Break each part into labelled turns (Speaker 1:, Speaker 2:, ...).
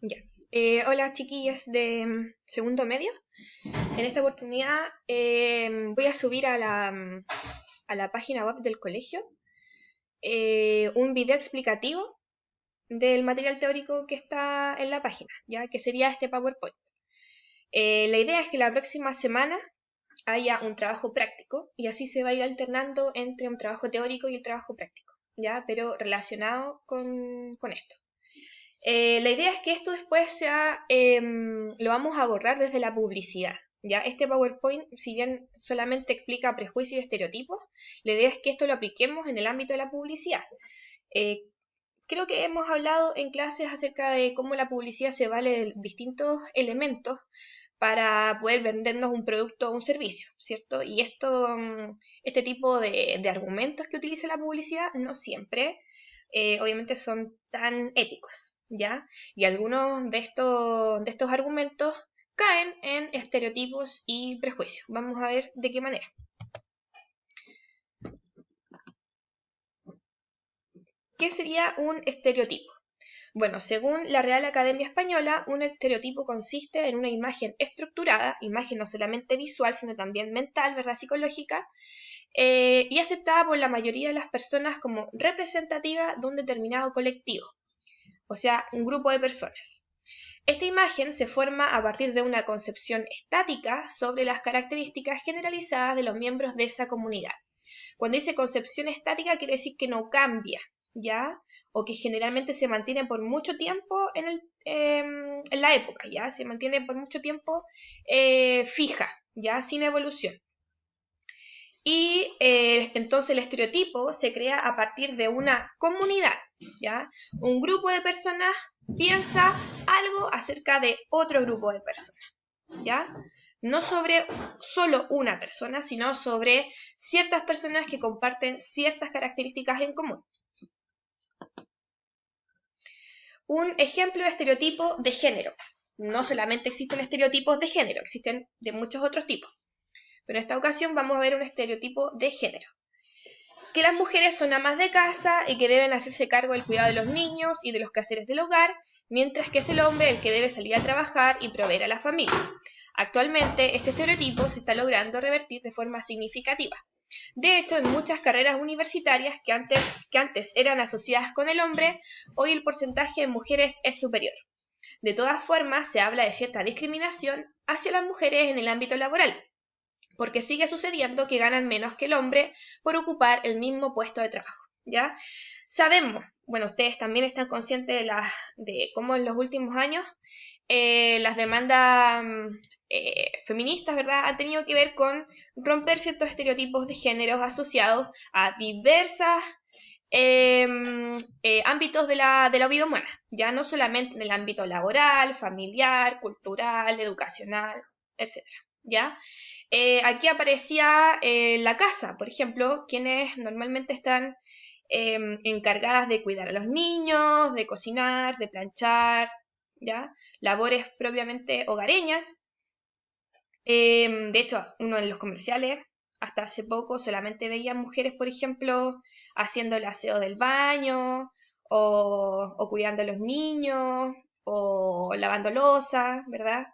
Speaker 1: Ya. Hola chiquillas de segundo medio. En esta oportunidad voy a subir a la página web del colegio un video explicativo del material teórico que está en la página, ya que sería este PowerPoint. La idea es que la próxima semana haya un trabajo práctico y así se va a ir alternando entre un trabajo teórico y el trabajo práctico, ya, pero relacionado con esto. La idea es que esto después lo vamos a abordar desde la publicidad. ¿Ya? Este PowerPoint, si bien solamente explica prejuicios y estereotipos, la idea es que esto lo apliquemos en el ámbito de la publicidad. Eh, Creo que hemos hablado en clases acerca de cómo la publicidad se vale de distintos elementos para poder vendernos un producto o un servicio, ¿cierto? Y este tipo de argumentos que utiliza la publicidad no siempre, obviamente, son tan éticos, ¿ya? Y algunos de estos argumentos caen en estereotipos y prejuicios. Vamos a ver de qué manera. ¿Qué sería un estereotipo? Bueno, según la Real Academia Española, un estereotipo consiste en una imagen estructurada, imagen no solamente visual, sino también mental, ¿verdad? Psicológica, y aceptada por la mayoría de las personas como representativa de un determinado colectivo, o sea, un grupo de personas. Esta imagen se forma a partir de una concepción estática sobre las características generalizadas de los miembros de esa comunidad. Cuando dice concepción estática quiere decir que no cambia, ¿ya? O que generalmente se mantiene por mucho tiempo en la época, ¿ya? Se mantiene por mucho tiempo fija, ¿ya? Sin evolución. Y entonces el estereotipo se crea a partir de una comunidad, ¿ya? Un grupo de personas piensa algo acerca de otro grupo de personas, ¿ya? No sobre solo una persona, sino sobre ciertas personas que comparten ciertas características en común. Un ejemplo de estereotipo de género. No solamente existen estereotipos de género, existen de muchos otros tipos. Pero en esta ocasión vamos a ver un estereotipo de género. Que las mujeres son amas de casa y que deben hacerse cargo del cuidado de los niños y de los quehaceres del hogar, mientras que es el hombre el que debe salir a trabajar y proveer a la familia. Actualmente, este estereotipo se está logrando revertir de forma significativa. De hecho, en muchas carreras universitarias que antes eran asociadas con el hombre, hoy el porcentaje de mujeres es superior. De todas formas, se habla de cierta discriminación hacia las mujeres en el ámbito laboral, porque sigue sucediendo que ganan menos que el hombre por ocupar el mismo puesto de trabajo, ¿ya? Sabemos, bueno, ustedes también están conscientes de cómo en los últimos años las demandas feministas, ¿verdad?, han tenido que ver con romper ciertos estereotipos de géneros asociados a diversas ámbitos de la vida humana, ya no solamente en el ámbito laboral, familiar, cultural, educacional, etc., ¿ya? Aquí aparecía la casa, por ejemplo, quienes normalmente están encargadas de cuidar a los niños, de cocinar, de planchar, ¿ya? Labores propiamente hogareñas. De hecho, uno de los comerciales, hasta hace poco solamente veía mujeres, por ejemplo, haciendo el aseo del baño, o cuidando a los niños, o lavando loza, ¿verdad?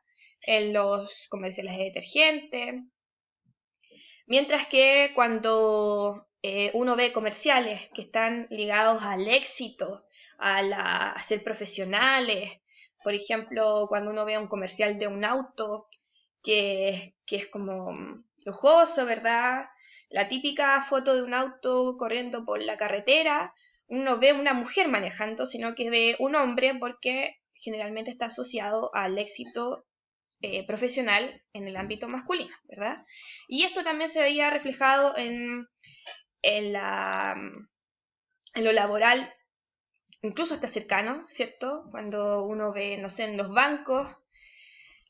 Speaker 1: En los comerciales de detergente. Mientras que cuando uno ve comerciales que están ligados al éxito, a ser profesionales, por ejemplo, cuando uno ve un comercial de un auto que es como lujoso, ¿verdad? La típica foto de un auto corriendo por la carretera, uno ve una mujer manejando, sino que ve un hombre porque generalmente está asociado al éxito profesional en el ámbito masculino, ¿verdad? Y esto también se veía reflejado en lo laboral, incluso hasta cercano, ¿cierto? Cuando uno ve, no sé, en los bancos,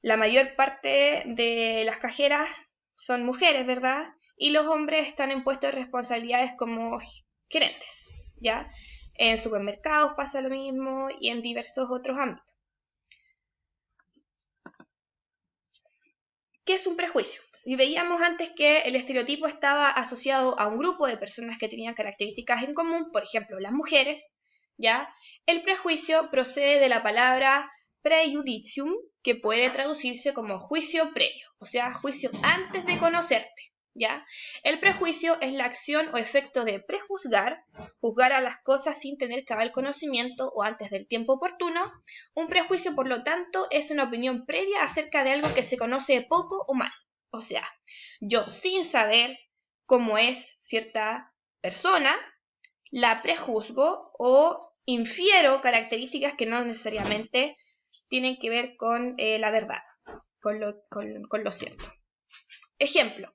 Speaker 1: la mayor parte de las cajeras son mujeres, ¿verdad? Y los hombres están en puestos de responsabilidades como gerentes, ¿ya? En supermercados pasa lo mismo y en diversos otros ámbitos. ¿Qué es un prejuicio? Si veíamos antes que el estereotipo estaba asociado a un grupo de personas que tenían características en común, por ejemplo, las mujeres, ¿ya? El prejuicio procede de la palabra prejudicium, que puede traducirse como juicio previo, o sea, juicio antes de conocerte, ¿ya? El prejuicio es la acción o efecto de prejuzgar, juzgar a las cosas sin tener cabal conocimiento o antes del tiempo oportuno. Un prejuicio, por lo tanto, es una opinión previa acerca de algo que se conoce poco o mal. O sea, yo sin saber cómo es cierta persona, la prejuzgo o infiero características que no necesariamente tienen que ver con la verdad, con lo cierto. Ejemplo,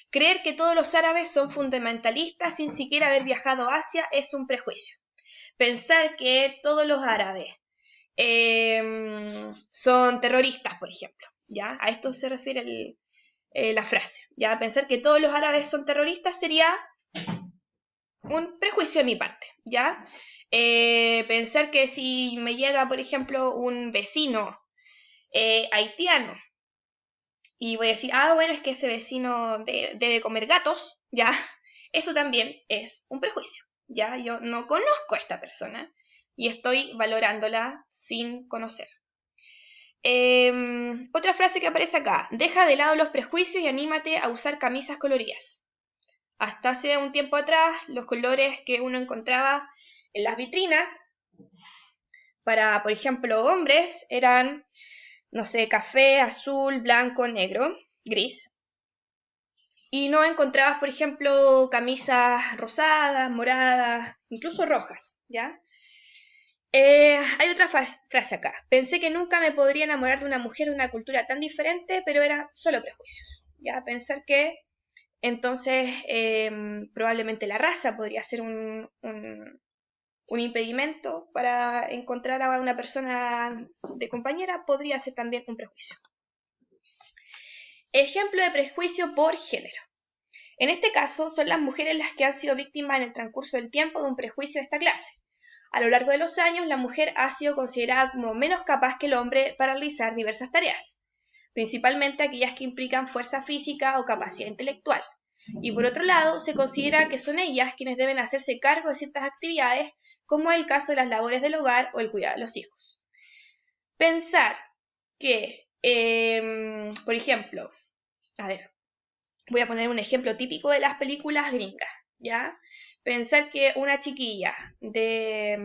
Speaker 1: creer que todos los árabes son fundamentalistas sin siquiera haber viajado a Asia es un prejuicio. Pensar que todos los árabes son terroristas, por ejemplo, ¿ya? A esto se refiere la frase, ¿ya? Pensar que todos los árabes son terroristas sería un prejuicio de mi parte, ¿ya? Pensar que si me llega, por ejemplo, un vecino haitiano y voy a decir, bueno, es que ese vecino debe comer gatos, ¿ya? Eso también es un prejuicio, ¿ya? Yo no conozco a esta persona y estoy valorándola sin conocer. Otra frase que aparece acá, deja de lado los prejuicios y anímate a usar camisas coloridas. Hasta hace un tiempo atrás, los colores que uno encontraba en las vitrinas para, por ejemplo, hombres eran, no sé, café, azul, blanco, negro, gris. Y no encontrabas, por ejemplo, camisas rosadas, moradas, incluso rojas, ¿ya? Hay otra frase acá. Pensé que nunca me podría enamorar de una mujer de una cultura tan diferente, pero eran solo prejuicios, ¿ya? Pensar que entonces probablemente la raza podría ser un impedimento para encontrar a una persona de compañera, podría ser también un prejuicio. Ejemplo de prejuicio por género. En este caso, son las mujeres las que han sido víctimas en el transcurso del tiempo de un prejuicio de esta clase. A lo largo de los años, la mujer ha sido considerada como menos capaz que el hombre para realizar diversas tareas, principalmente aquellas que implican fuerza física o capacidad intelectual. Y por otro lado, se considera que son ellas quienes deben hacerse cargo de ciertas actividades, como es el caso de las labores del hogar o el cuidado de los hijos. Pensar que, por ejemplo, voy a poner un ejemplo típico de las películas gringas, ¿ya? Pensar que una chiquilla de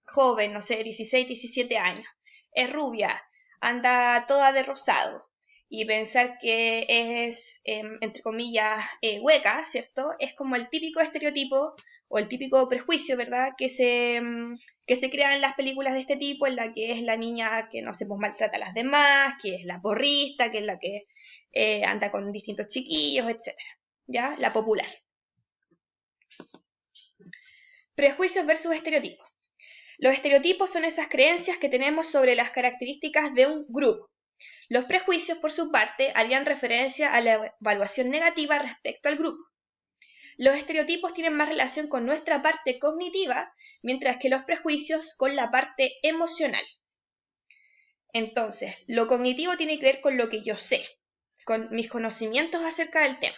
Speaker 1: joven, no sé, 16, 17 años, es rubia, anda toda de rosado, y pensar que es, entre comillas, hueca, ¿cierto? Es como el típico estereotipo o el típico prejuicio, ¿verdad? Que se crea en las películas de este tipo, en la que es la niña que no se maltrata a las demás, que es la porrista, que es la que anda con distintos chiquillos, etc. ¿Ya? La popular. Prejuicios versus estereotipos. Los estereotipos son esas creencias que tenemos sobre las características de un grupo. Los prejuicios, por su parte, harían referencia a la evaluación negativa respecto al grupo. Los estereotipos tienen más relación con nuestra parte cognitiva, mientras que los prejuicios con la parte emocional. Entonces, lo cognitivo tiene que ver con lo que yo sé, con mis conocimientos acerca del tema,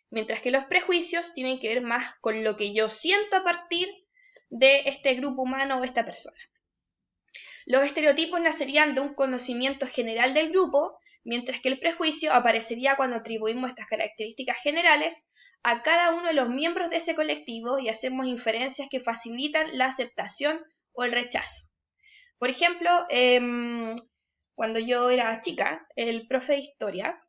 Speaker 1: mientras que los prejuicios tienen que ver más con lo que yo siento a partir de este grupo humano o esta persona. Los estereotipos nacerían de un conocimiento general del grupo, mientras que el prejuicio aparecería cuando atribuimos estas características generales a cada uno de los miembros de ese colectivo y hacemos inferencias que facilitan la aceptación o el rechazo. Por ejemplo, cuando yo era chica, el profe de historia,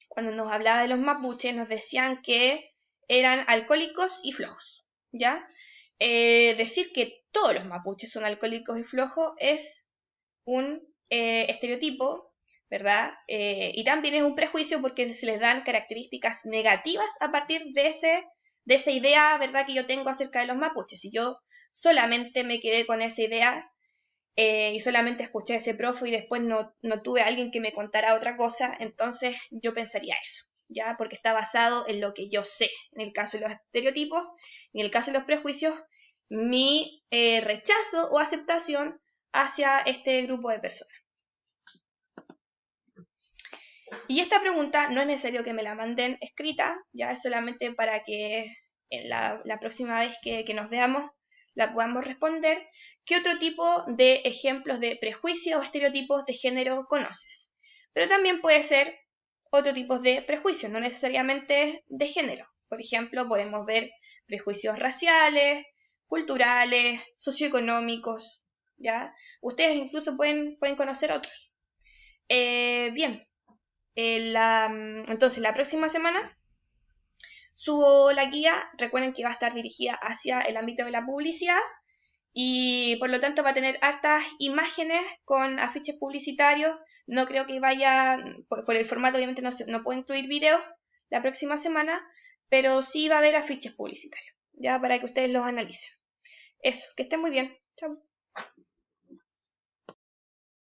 Speaker 1: cuando nos hablaba de los mapuches, nos decían que eran alcohólicos y flojos, ¿ya? Decir que todos los mapuches son alcohólicos y flojos es un estereotipo, ¿verdad? Y también es un prejuicio porque se les dan características negativas a partir de esa idea, ¿verdad?, que yo tengo acerca de los mapuches. Y yo solamente me quedé con esa idea y solamente escuché a ese profe y después no tuve a alguien que me contara otra cosa, entonces yo pensaría eso, ¿ya? Porque está basado en lo que yo sé. En el caso de los estereotipos, en el caso de los prejuicios, mi rechazo o aceptación hacia este grupo de personas. Y esta pregunta no es necesario que me la manden escrita, ya es solamente para que en la próxima vez que nos veamos la podamos responder, ¿qué otro tipo de ejemplos de prejuicios o estereotipos de género conoces? Pero también puede ser otro tipo de prejuicios, no necesariamente de género. Por ejemplo, podemos ver prejuicios raciales, culturales, socioeconómicos, ¿ya? Ustedes incluso pueden conocer otros. Bien, entonces la próxima semana subo la guía, recuerden que va a estar dirigida hacia el ámbito de la publicidad y por lo tanto va a tener hartas imágenes con afiches publicitarios. No creo que vaya, por el formato obviamente no puedo incluir videos la próxima semana, pero sí va a haber afiches publicitarios, ya para que ustedes los analicen. Eso, que estén muy bien. Chao.